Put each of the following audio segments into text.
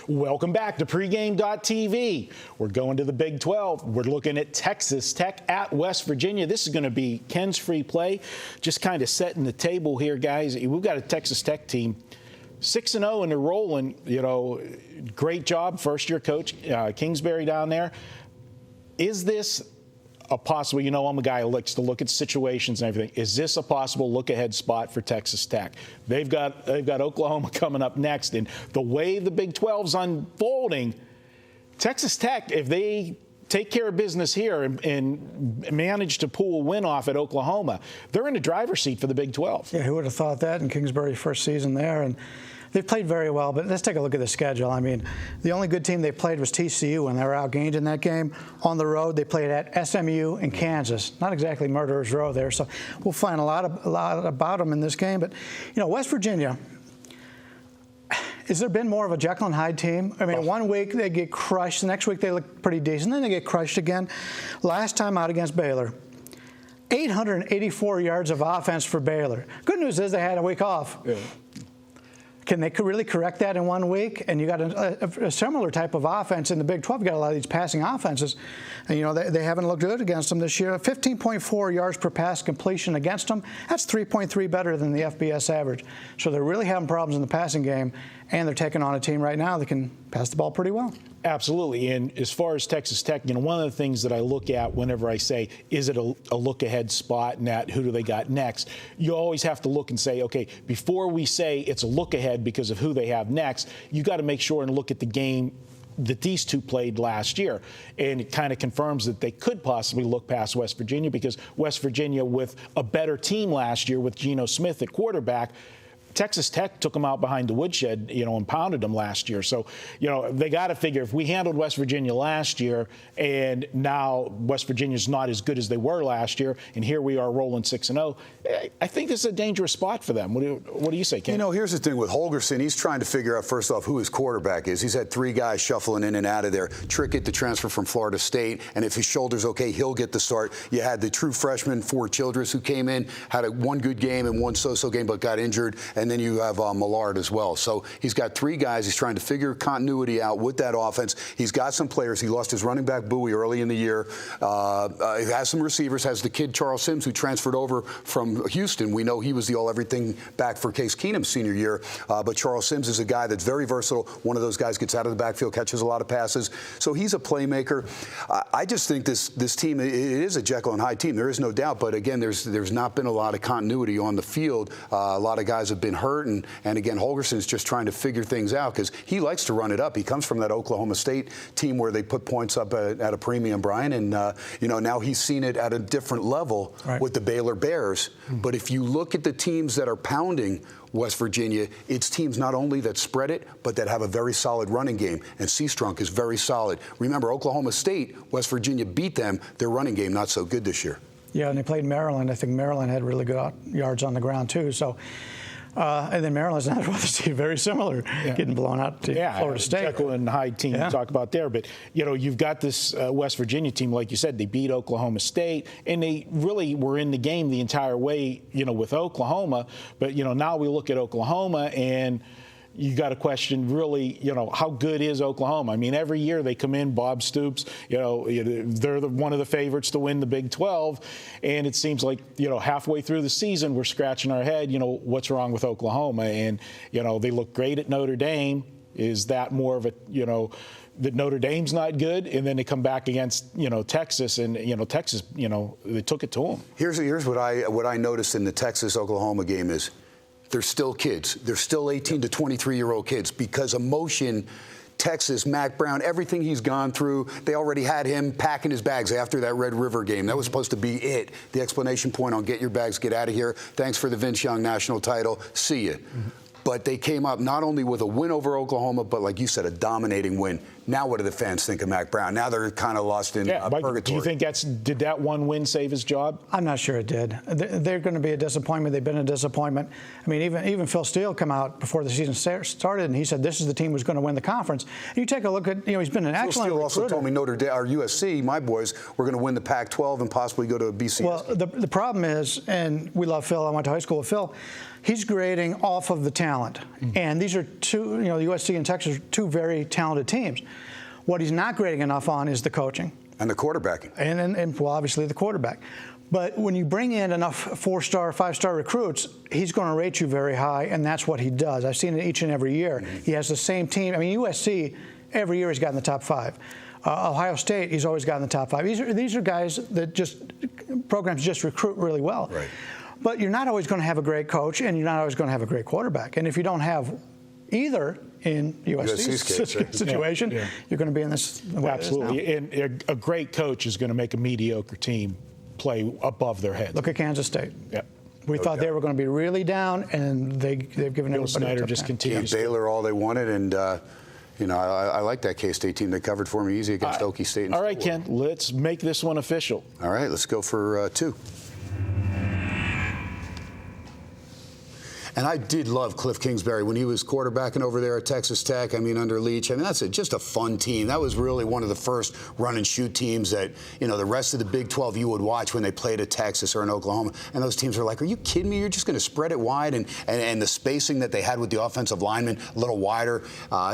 Welcome back to pregame.tv. We're going to the Big 12. We're looking at Texas Tech at West Virginia. This is going to be Ken's free play. Just kind of setting the table here, guys. We've got a Texas Tech team 6-0 and they're rolling. You know, great job, first-year coach Kingsbury down there. Is this a possible, you know, I'm a guy who likes to look at situations and everything. Is this a possible look-ahead spot for Texas Tech? They've got Oklahoma coming up next, and the way the Big 12's unfolding, Texas Tech, if they take care of business here and manage to pull a win off at Oklahoma, they're in the driver's seat for the Big 12. Yeah, who would have thought that in Kingsbury's first season there? And they've played very well, but let's take a look at the schedule. I mean, the only good team they played was TCU when they were outgained in that game. On the road, they played at SMU and Kansas. Not exactly murderer's row there, so we'll find a lot about them in this game. But, you know, West Virginia, has there been more of a Jekyll and Hyde team? I mean, one week they get crushed. The next week they look pretty decent. Then they get crushed again. Last time out against Baylor, 884 yards of offense for Baylor. Good news is they had a week off. Yeah. Can they really correct that in 1 week? And you got a similar type of offense in the Big 12. You got a lot of these passing offenses. And, you know, they haven't looked good against them this year. 15.4 yards per pass completion against them. That's 3.3 better than the FBS average. So they're really having problems in the passing game, and they're taking on a team right now that can pass the ball pretty well. Absolutely. And as far as Texas Tech, you know, one of the things that I look at whenever I say, is it a look-ahead spot and that who do they got next, you always have to look and say, okay, before we say it's a look-ahead because of who they have next, you got to make sure and look at the game that these two played last year. And it kind of confirms that they could possibly look past West Virginia, because West Virginia, with a better team last year with Geno Smith at quarterback, Texas Tech took them out behind the woodshed, you know, and pounded them last year. So, you know, they got to figure if we handled West Virginia last year and now West Virginia's not as good as they were last year, and here we are rolling 6-0, I think this is a dangerous spot for them. What do you say, Ken? You know, here's the thing with Holgorsen. He's trying to figure out, first off, who his quarterback is. He's had three guys shuffling in and out of there. Trickett, the transfer from Florida State, and if his shoulder's okay, he'll get the start. You had the true freshman, Ford Childress, who came in, had one good game and one so-so game, but got injured, and then you have Millard as well. So he's got three guys. He's trying to figure continuity out with that offense. He's got some players. He lost his running back, Bowie, early in the year. He has some receivers. Has the kid, Charles Sims, who transferred over from Houston. We know he was the all-everything back for Case Keenum's senior year. But Charles Sims is a guy that's very versatile. One of those guys gets out of the backfield, catches a lot of passes. So he's a playmaker. I just think this team, it is a Jekyll and Hyde team. There is no doubt. But, again, there's not been a lot of continuity on the field. A lot of guys have been hurt. And again, Holgorsen's just trying to figure things out because he likes to run it up. He comes from that Oklahoma State team where they put points up at a premium, Bryan. And, you know, now he's seen it at a different level with the Baylor Bears. But if you look at the teams that are pounding West Virginia, it's teams not only that spread it, but that have a very solid running game. And Seastrunk is very solid. Remember, Oklahoma State, West Virginia beat them. Their running game not so good this year. Yeah, and they played Maryland. I think Maryland had really good yards on the ground, too. So. And then Maryland's not very similar, getting blown out to Florida State. Jekyll and Hyde team you talk about there. But, you know, you've got this West Virginia team, like you said, they beat Oklahoma State, and they really were in the game the entire way, you know, with Oklahoma. But, you know, now we look at Oklahoma, and you got to question, really, you know, how good is Oklahoma? I mean, every year they come in, Bob Stoops, you know, they're one of the favorites to win the Big 12, and it seems like, you know, halfway through the season we're scratching our head, you know, what's wrong with Oklahoma? And, you know, they look great at Notre Dame. Is that more of a, you know, that Notre Dame's not good, and then they come back against, you know, Texas, and, you know, Texas, you know, they took it to them. Here's what I noticed in the Texas-Oklahoma game is, they're still kids. They're still 18 to 23-year-old kids because emotion, Texas, Mac Brown, everything he's gone through, they already had him packing his bags after that Red River game. That was supposed to be it. The explanation point on get your bags, get out of here. Thanks for the Vince Young national title. See you. But they came up not only with a win over Oklahoma, but like you said, a dominating win. Now what do the fans think of Mac Brown? Now they're kind of lost in purgatory. Do you think did that one win save his job? I'm not sure it did. They're going to be a disappointment. They've been a disappointment. I mean, even Phil Steele come out before the season started, and he said this is the team who's going to win the conference. And you take a look at, he's been an excellent Phil Steele recruiter. also told me Notre Dame, or USC, my boys, were going to win the Pac-12 and possibly go to a BCS. Well, the problem is, and we love Phil. I went to high school with Phil. He's grading off of the talent, and these are two, USC and Texas are two very talented teams. What he's not grading enough on is the coaching. And the quarterbacking. And well, obviously the quarterback. But when you bring in enough 4-star, 5-star recruits, he's going to rate you very high, and that's what he does. I've seen it each and every year. He has the same team. I mean, USC, every year he's got in the top 5. Ohio State, he's always got in the top 5. These are guys that programs just recruit really well. Right. But you're not always going to have a great coach, and you're not always going to have a great quarterback. And if you don't have either in USC's situation, you're going to be in this. Absolutely. And a great coach is going to make a mediocre team play above their heads. Look at Kansas State. Yep. We thought they were going to be really down, and they've given Bill everybody Snyder a just tough continues. Baylor all they wanted, and I like that K-State team. They covered for me easy against Okie State. All right, Ken, let's make this one official. All right, let's go for 2. And I did love Cliff Kingsbury when he was quarterbacking over there at Texas Tech. I mean, under Leach. I mean, that's just a fun team. That was really one of the first run-and-shoot teams that, the rest of the Big 12 you would watch when they played at Texas or in Oklahoma. And those teams are like, are you kidding me? You're just going to spread it wide. And the spacing that they had with the offensive linemen, a little wider.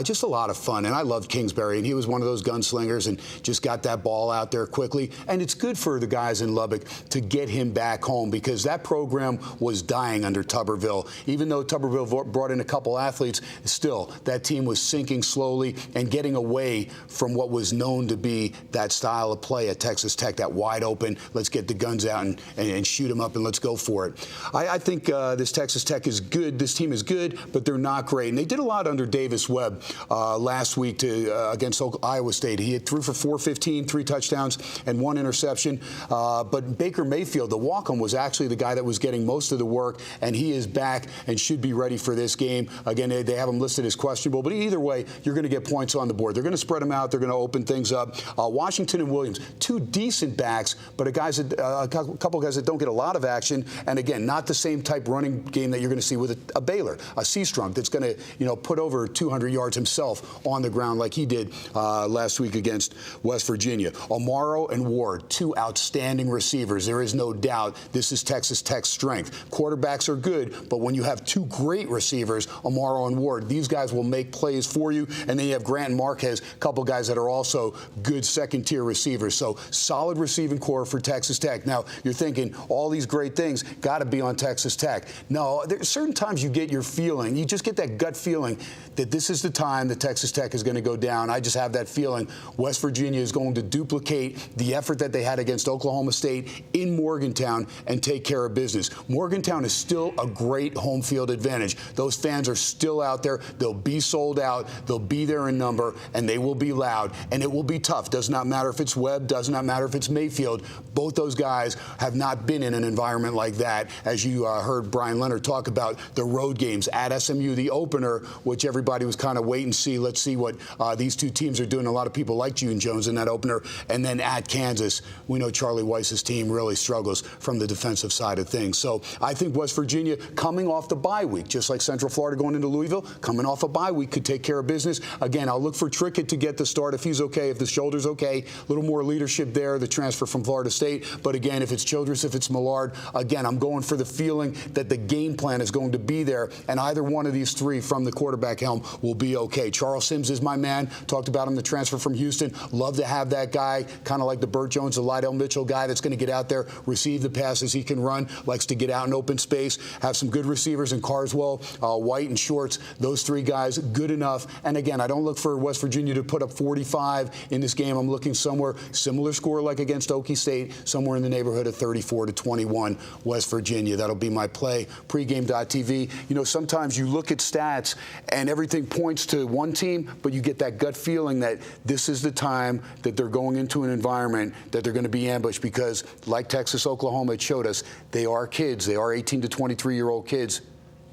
Just a lot of fun. And I loved Kingsbury. And he was one of those gunslingers and just got that ball out there quickly. And it's good for the guys in Lubbock to get him back home because that program was dying under Tuberville. Even though Tuberville brought in a couple athletes, still, that team was sinking slowly and getting away from what was known to be that style of play at Texas Tech, that wide open, let's get the guns out and shoot them up and let's go for it. I think this Texas Tech is good. This team is good, but they're not great. And they did a lot under Davis Webb last week against Iowa State. He threw for 415, 3 touchdowns, and 1 interception. But Baker Mayfield, the walk-on, was actually the guy that was getting most of the work, and he is back and should be ready for this game. Again, they have him listed as questionable, but either way, you're going to get points on the board. They're going to spread them out. They're going to open things up. Washington and Williams, 2 decent backs, but a couple guys that don't get a lot of action. And again, not the same type running game that you're going to see with a Baylor, a Seastrunk that's going to, put over 200 yards himself on the ground like he did last week against West Virginia. Amaro and Ward, 2 outstanding receivers. There is no doubt this is Texas Tech's strength. Quarterbacks are good, but when you have 2 great receivers, Amaro and Ward, these guys will make plays for you. And then you have Grant and Marquez, a couple guys that are also good second-tier receivers. So solid receiving core for Texas Tech. Now, you're thinking all these great things got to be on Texas Tech. No, there's certain times you get your feeling. You just get that gut feeling that this is the time that Texas Tech is going to go down. I just have that feeling West Virginia is going to duplicate the effort that they had against Oklahoma State in Morgantown and take care of business. Morgantown is still a great home field advantage. Those fans are still out there. They'll be sold out. They'll be there in number, and they will be loud, and it will be tough. Does not matter if it's Webb. Does not matter if it's Mayfield. Both those guys have not been in an environment like that. As you heard Bryan Leonard talk about the road games at SMU, the opener, which everybody was kind of wait and see. Let's see what these 2 teams are doing. A lot of people like June Jones in that opener. And then at Kansas, we know Charlie Weiss's team really struggles from the defensive side of things. So I think West Virginia, coming off the bye week, just like Central Florida going into Louisville, coming off a bye week, could take care of business. Again, I'll look for Trickett to get the start if he's okay, if the shoulder's okay. A little more leadership there, the transfer from Florida State. But again, if it's Childress, if it's Millard, again, I'm going for the feeling that the game plan is going to be there, and either one of these 3 from the quarterback helm will be okay. Charles Sims is my man. Talked about him, the transfer from Houston. Love to have that guy, kind of like the Burt Jones, the Lydell Mitchell guy that's going to get out there, receive the passes he can run, likes to get out in open space, have some good receivers in Carswell, White, and Shorts. Those 3 guys, good enough. And again, I don't look for West Virginia to put up 45 in this game. I'm looking somewhere similar score like against Okie State, somewhere in the neighborhood of 34-21 West Virginia. That'll be my play. Pregame.tv. Sometimes you look at stats and everything points to one team, but you get that gut feeling that this is the time that they're going into an environment that they're going to be ambushed because, like Texas, Oklahoma, it showed us, they are kids. They are 18 to 23-year-old kids,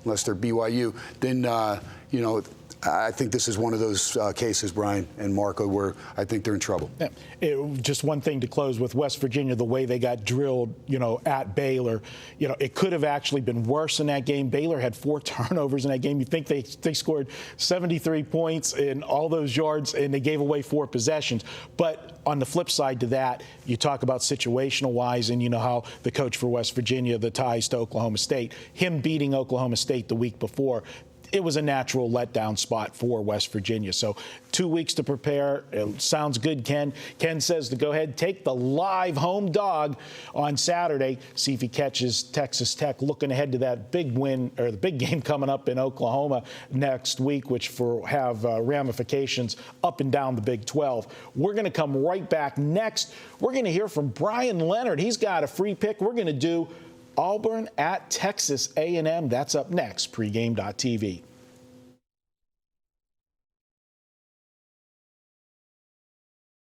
unless they're BYU. Then, I think this is one of those cases, Brian and Marco, where I think they're in trouble. Yeah. Just one thing to close with West Virginia, the way they got drilled, at Baylor, it could have actually been worse in that game. Baylor had 4 turnovers in that game. You think they scored 73 points in all those yards, and they gave away 4 possessions. But on the flip side to that, you talk about situational wise, and you know how the coach for West Virginia, the ties to Oklahoma State, him beating Oklahoma State the week before, it was a natural letdown spot for West Virginia. So 2 weeks to prepare. It sounds good, Ken. Ken says to go ahead, take the live home dog on Saturday. See if he catches Texas Tech. Looking ahead to that big win, or the big game coming up in Oklahoma next week, which have ramifications up and down the Big 12. We're going to come right back next. We're going to hear from Bryan Leonard. He's got a free pick. We're going to do Auburn at Texas A&M. That's up next. Pregame.tv.